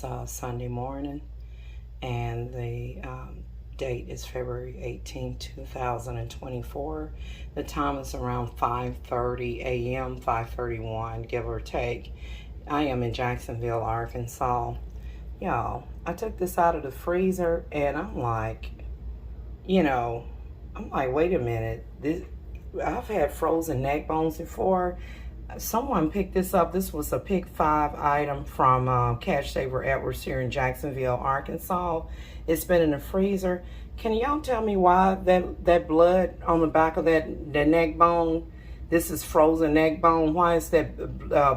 It's Sunday morning, and the date is February 18, 2024. The time is around 5:30 a.m., 5:31, give or take. I am in Jacksonville, Arkansas. Y'all, I took this out of the freezer, and I'm like, wait a minute. I've had frozen neck bones before. Someone picked this up. This was a Pick 5 item from Cash Saver Edwards here in Jacksonville, Arkansas. It's been in the freezer. Can y'all tell me why that blood on the back of the neck bone, this is frozen neck bone, why is that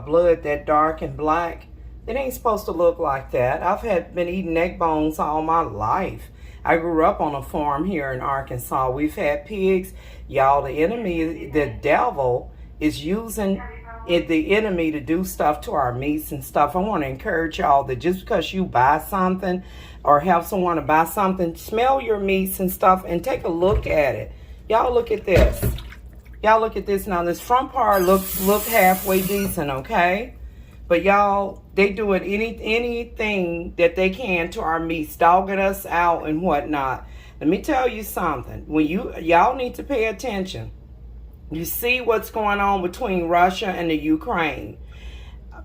blood that dark and black? It ain't supposed to look like that. I've been eating neck bones all my life. I grew up on a farm here in Arkansas. We've had pigs. Y'all, the enemy, the devil, is using the enemy to do stuff to our meats and stuff. I want to encourage y'all that just because you buy something or have someone to buy something, smell your meats and stuff and take a look at it. Y'all look at this. Y'all look at this. Now this front part look halfway decent, okay? But y'all, they doing anything that they can to our meats, dogging us out and whatnot. Let me tell you something. When y'all need to pay attention. You see what's going on between Russia and the Ukraine.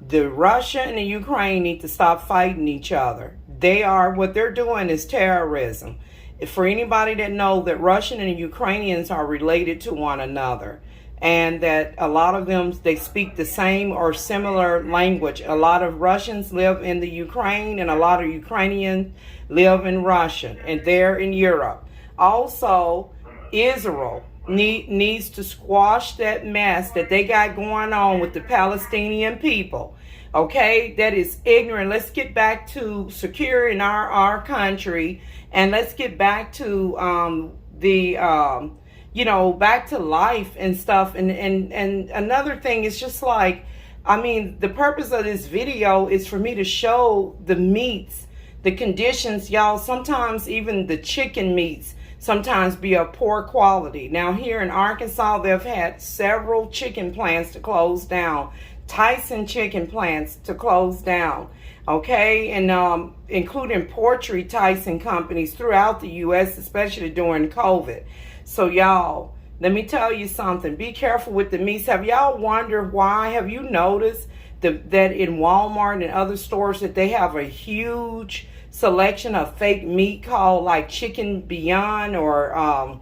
The Russia and the Ukraine need to stop fighting each other. What they're doing is terrorism. For anybody that know that Russian and Ukrainians are related to one another, and that a lot of them, they speak the same or similar language. A lot of Russians live in the Ukraine, and a lot of Ukrainians live in Russia, and they're in Europe. Also, Israel needs to squash that mess that they got going on with the Palestinian people. Okay, that is ignorant. Let's get back to securing our country, and let's get back to back to life and stuff. And another thing is just like, the purpose of this video is for me to show the meats, the conditions, y'all. Sometimes even the chicken meats sometimes be of poor quality. Now here in Arkansas, they've had several chicken plants to close down. Tyson chicken plants to close down. Okay, and including poultry Tyson companies throughout the U.S., especially during COVID. So y'all, let me tell you something. Be careful with the meats. Have y'all wondered why? Have you noticed that in Walmart and other stores that they have a huge selection of fake meat called like Chicken Beyond, or I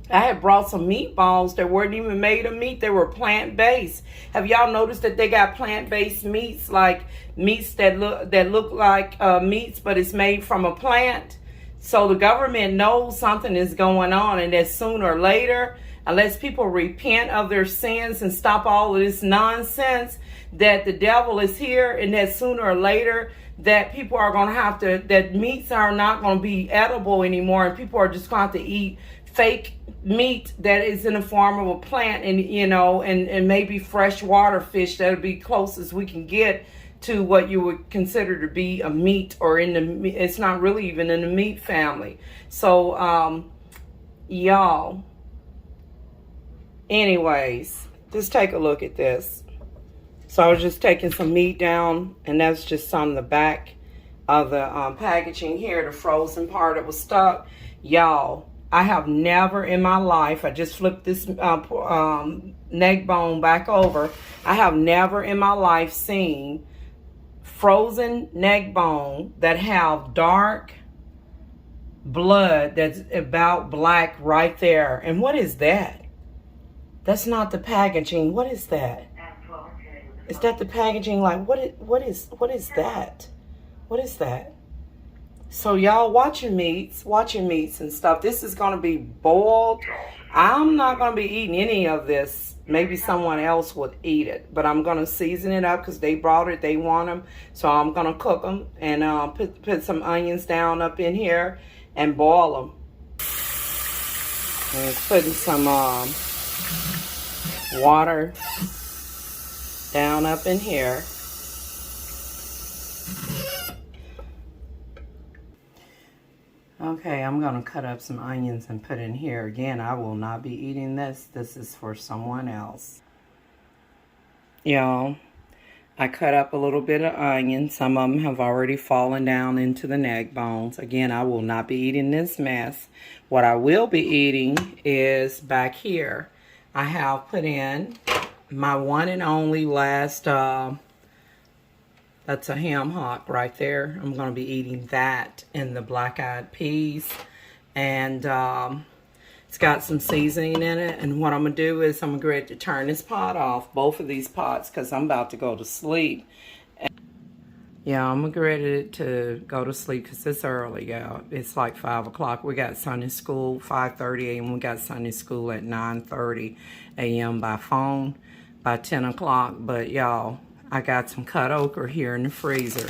had brought some meatballs that weren't even made of meat. They were plant-based. Have y'all noticed that they got plant-based meats, like meats that look like meats, but it's made from a plant? So the government knows something is going on, and that sooner or later, unless people repent of their sins and stop all of this nonsense, that the devil is here, and that sooner or later that people are going to have to, that meats are not going to be edible anymore, and people are just going to have to eat fake meat that is in the form of a plant, and and maybe freshwater fish. That'll be close as we can get to what you would consider to be a meat, or it's not really even in the meat family. So y'all, anyways, just take a look at this. So I was just taking some meat down, and that's just on the back of the packaging here, the frozen part that was stuck. Y'all, I have never in my life, I just flipped this neck bone back over. I have never in my life seen frozen neck bone that have dark blood that's about black right there. And what is that? That's not the packaging. What is that? Is that the packaging? Like, what is that? What is that? So y'all, watch your meats and stuff. This is going to be boiled. I'm not going to be eating any of this. Maybe someone else would eat it, but I'm going to season it up because they brought it. They want them. So I'm going to cook them and put some onions down up in here and boil them. And putting some water down up in here. Okay, I'm going to cut up some onions and put in here. Again, I will not be eating this. This is for someone else. Y'all, I cut up a little bit of onion. Some of them have already fallen down into the neck bones. Again, I will not be eating this mess. What I will be eating is back here. I have put in my one and only last, that's a ham hock right there. I'm going to be eating that in the black-eyed peas. And it's got some seasoning in it, and what I'm going to do is I'm going to turn this pot off, both of these pots, because I'm about to go to sleep. Yeah, I'm going to get ready to go to sleep because it's early, y'all. It's like 5 o'clock. We got Sunday school, 5:30 a.m. We got Sunday school at 9:30 a.m. by phone by 10 o'clock. But, y'all, I got some cut okra here in the freezer.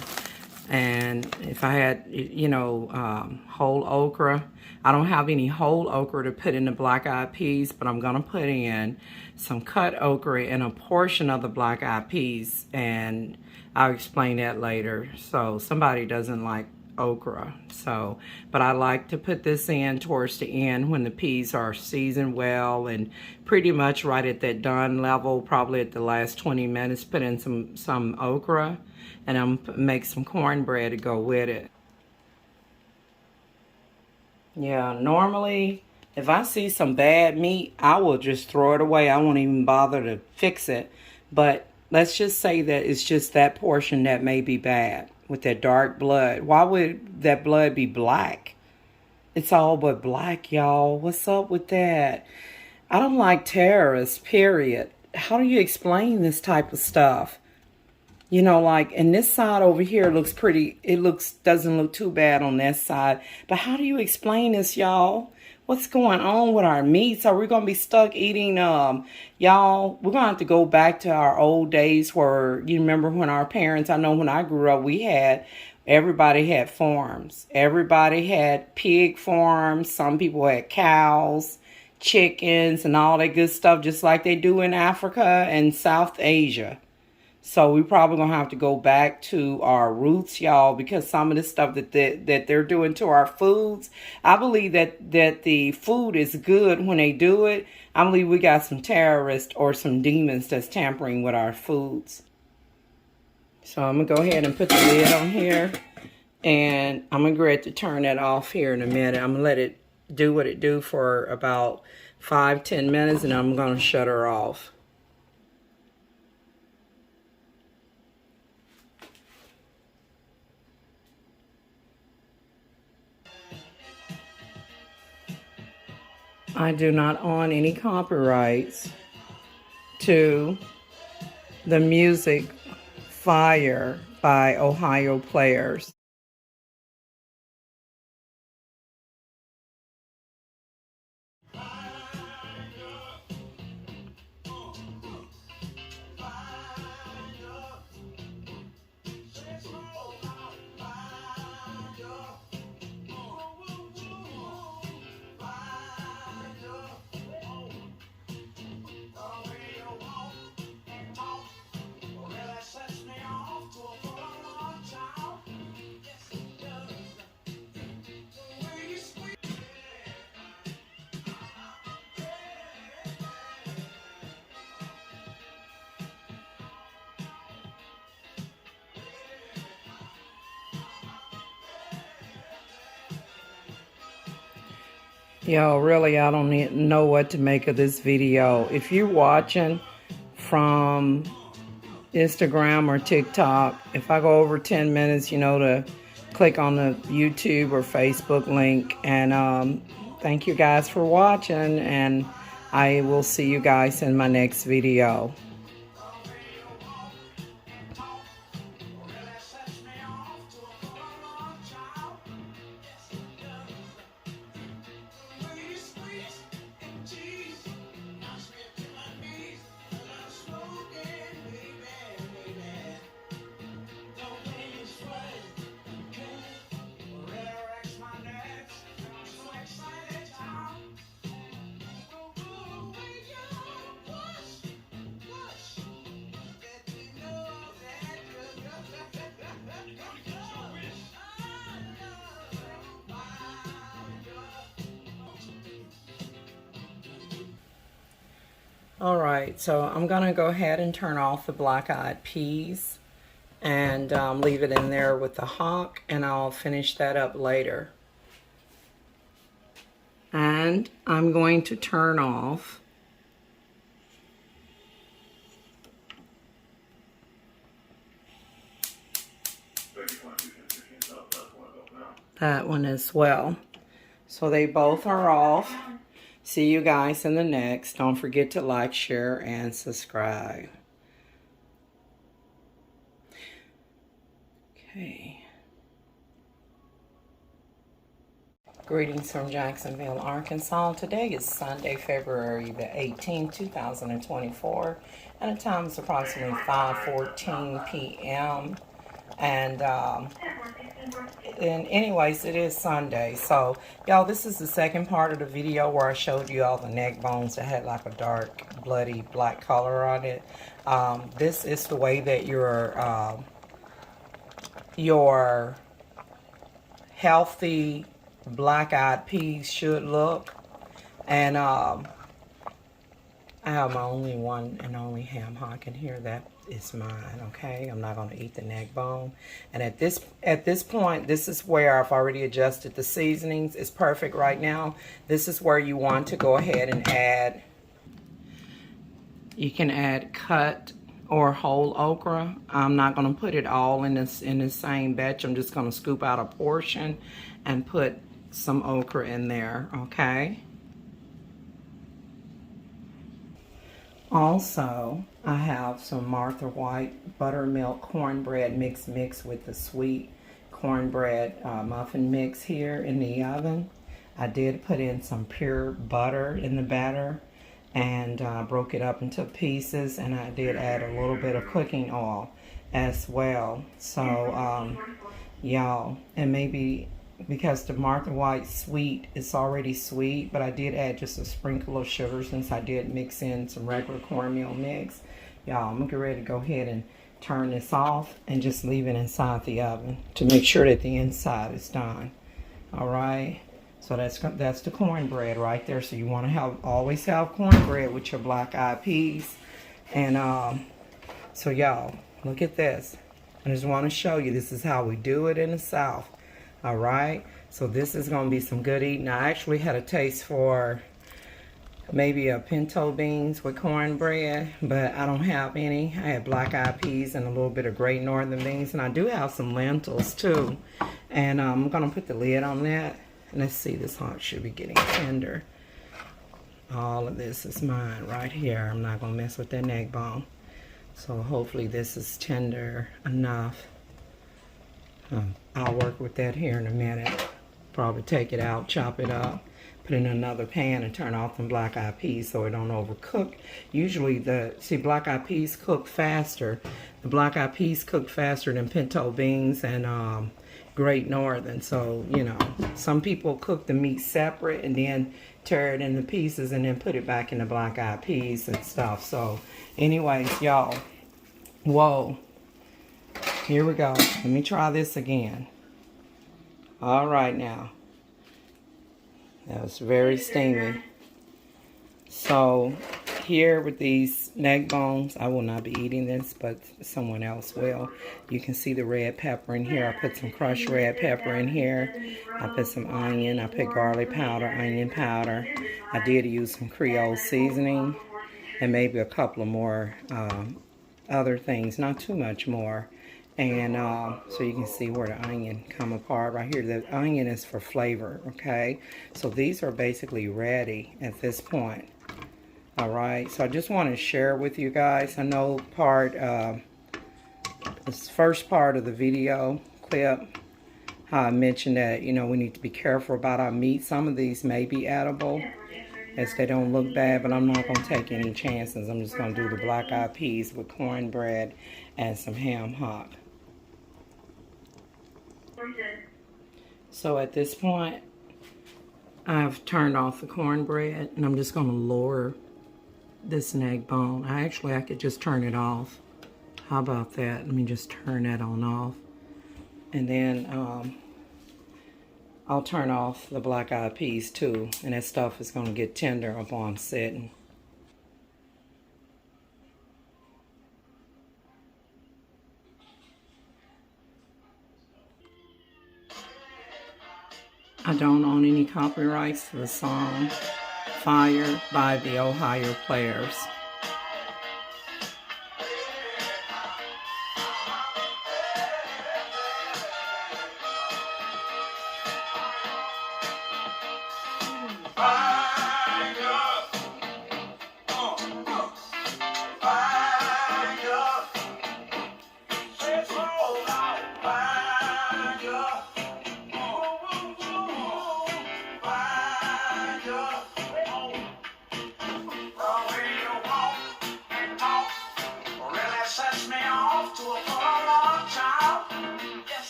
And if I had, you know, whole okra, I don't have any whole okra to put in the black-eyed peas, but I'm going to put in some cut okra in a portion of the black-eyed peas, and I'll explain that later. So somebody doesn't like okra, so, but I like to put this in towards the end when the peas are seasoned well and pretty much right at that done level, probably at the last 20 minutes, put in some okra, and I'm make some cornbread to go with it. Yeah, normally if I see some bad meat, I will just throw it away. I won't even bother to fix it. But let's just say that it's just that portion that may be bad with that dark blood. Why would that blood be black? It's all but black, y'all. What's up with that? I don't like terrorists, period. How do you explain this type of stuff? You know, like, and this side over here looks pretty, doesn't look too bad on that side. But how do you explain this, y'all? What's going on with our meats? Are we going to be stuck eating, y'all, we're going to have to go back to our old days where, you remember when our parents, I know when I grew up, everybody had farms. Everybody had pig farms. Some people had cows, chickens, and all that good stuff, just like they do in Africa and South Asia. So we probably going to have to go back to our roots, y'all, because some of the stuff that they're doing to our foods, I believe that the food is good when they do it. I believe we got some terrorists or some demons that's tampering with our foods. So I'm going to go ahead and put the lid on here, and I'm going to get to turn that off here in a minute. I'm going to let it do what it do for about 5-10 minutes, and I'm going to shut her off. I do not own any copyrights to the music Fire by Ohio Players. Yo, really, I don't know what to make of this video. If you're watching from Instagram or TikTok, if I go over 10 minutes, you know, to click on the YouTube or Facebook link. And thank you guys for watching, and I will see you guys in my next video. All right, so I'm gonna go ahead and turn off the black-eyed peas. and leave it in there with the hock, and I'll finish that up later. And I'm going to turn off that one as well. So they both are off. See you guys in the next. Don't forget to like, share, and subscribe. Okay. Greetings from Jacksonville, Arkansas. Today is Sunday, February the 18th, 2024, and the time is approximately 5:14 p.m. And anyways, it is Sunday. So, y'all, this is the second part of the video where I showed you all the neck bones that had like a dark, bloody black color on it. This is the way that your healthy black-eyed peas should look. And I have my only one and only ham hock in here. That is mine, okay? I'm not going to eat the neck bone. And at this point, this is where I've already adjusted the seasonings. It's perfect right now. This is where you want to go ahead and add. You can add cut or whole okra. I'm not going to put it all in the same batch. I'm just going to scoop out a portion and put some okra in there, okay? Also, I have some Martha White buttermilk cornbread mix with the sweet cornbread muffin mix here in the oven. I did put in some pure butter in the batter and broke it up into pieces, and I did add a little bit of cooking oil as well. So, y'all, and maybe because the Martha White sweet is already sweet, but I did add just a sprinkle of sugar since I did mix in some regular cornmeal mix. Y'all, I'm gonna get ready to go ahead and turn this off and just leave it inside the oven to make sure that the inside is done. All right, so that's the cornbread right there. So you want to always have cornbread with your black-eyed peas. And so y'all, look at this. I just want to show you, this is how we do it in the South. All right, so this is going to be some good eating. I actually had a taste for maybe a pinto beans with cornbread, but I don't have any. I had black-eyed peas and a little bit of Great Northern beans, and I do have some lentils too. And I'm going to put the lid on that. And let's see, this hot should be getting tender. All of this is mine right here. I'm not going to mess with that neck bone. So hopefully this is tender enough. I'll work with that here in a minute. Probably take it out, chop it up, put it in another pan and turn off them black-eyed peas so it don't overcook. Usually black-eyed peas cook faster. The black-eyed peas cook faster than pinto beans and Great Northern. So, you know, some people cook the meat separate and then tear it into pieces and then put it back in the black-eyed peas and stuff. So, anyways, y'all, whoa. Here we go. Let me try this again. All right now. That was very steamy. So here with these neck bones, I will not be eating this, but someone else will. You can see the red pepper in here. I put some crushed red pepper in here. I put some onion. I put garlic powder, onion powder. I did use some Creole seasoning and maybe a couple of more other things, not too much more. And so you can see where the onion come apart right here. The onion is for flavor, okay? So these are basically ready at this point. All right, so I just want to share with you guys. I know this first part of the video clip, how I mentioned that, you know, we need to be careful about our meat. Some of these may be edible as they don't look bad, but I'm not going to take any chances. I'm just going to do the black-eyed peas with cornbread and some ham hock. So at this point, I've turned off the cornbread, and I'm just going to lower this neck bone. I could just turn it off. How about that? Let me just turn that on off. And then I'll turn off the black-eyed peas too, and that stuff is going to get tender upon setting. I don't own any copyrights to the song Fire by the Ohio Players.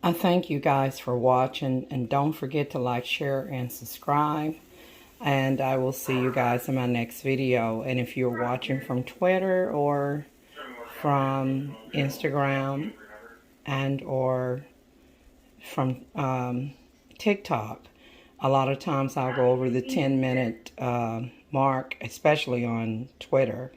I thank you guys for watching, and don't forget to like, share, and subscribe. And I will see you guys in my next video. And if you're watching from Twitter or from Instagram and or from TikTok, a lot of times I'll go over the 10-minute mark, especially on Twitter.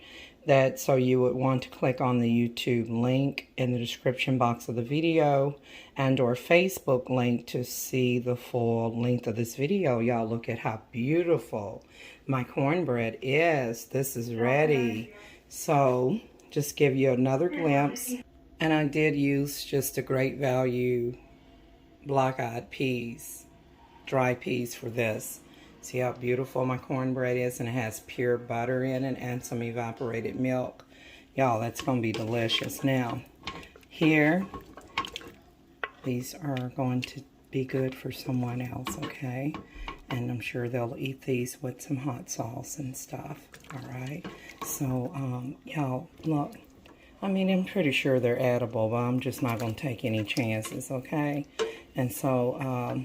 So you would want to click on the YouTube link in the description box of the video and or Facebook link to see the full length of this video. Y'all, look at how beautiful my cornbread is. This is ready. So just give you another glimpse. And I did use just a Great Value black-eyed peas, dry peas for this. See how beautiful my cornbread is, and it has pure butter in it and some evaporated milk. Y'all, that's going to be delicious. Now, here, these are going to be good for someone else, okay? And I'm sure they'll eat these with some hot sauce and stuff, all right? So, y'all, look. I mean, I'm pretty sure they're edible, but I'm just not going to take any chances, okay? And so,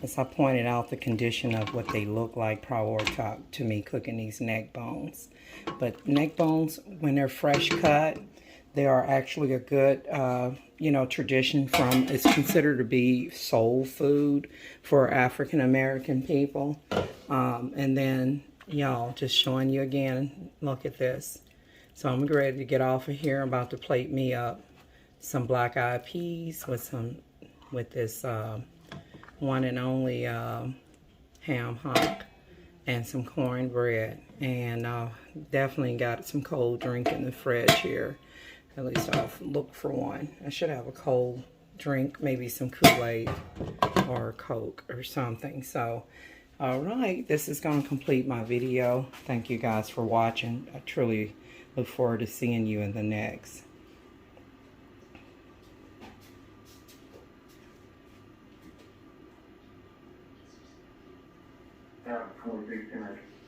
as I pointed out, the condition of what they look like prior to me cooking these neck bones. But neck bones, when they're fresh cut, they are actually a good, tradition from, it's considered to be soul food for African American people. And then, y'all, just showing you again, look at this. So I'm ready to get off of here. I'm about to plate me up some black-eyed peas with this one and only ham hock and some cornbread, and definitely got some cold drink in the fridge here. At least I'll look for one. I should have a cold drink, maybe some Kool-Aid or Coke or something. So all right, this is going to complete my video. Thank you guys for watching. I truly look forward to seeing you in the next. Adnaloy411.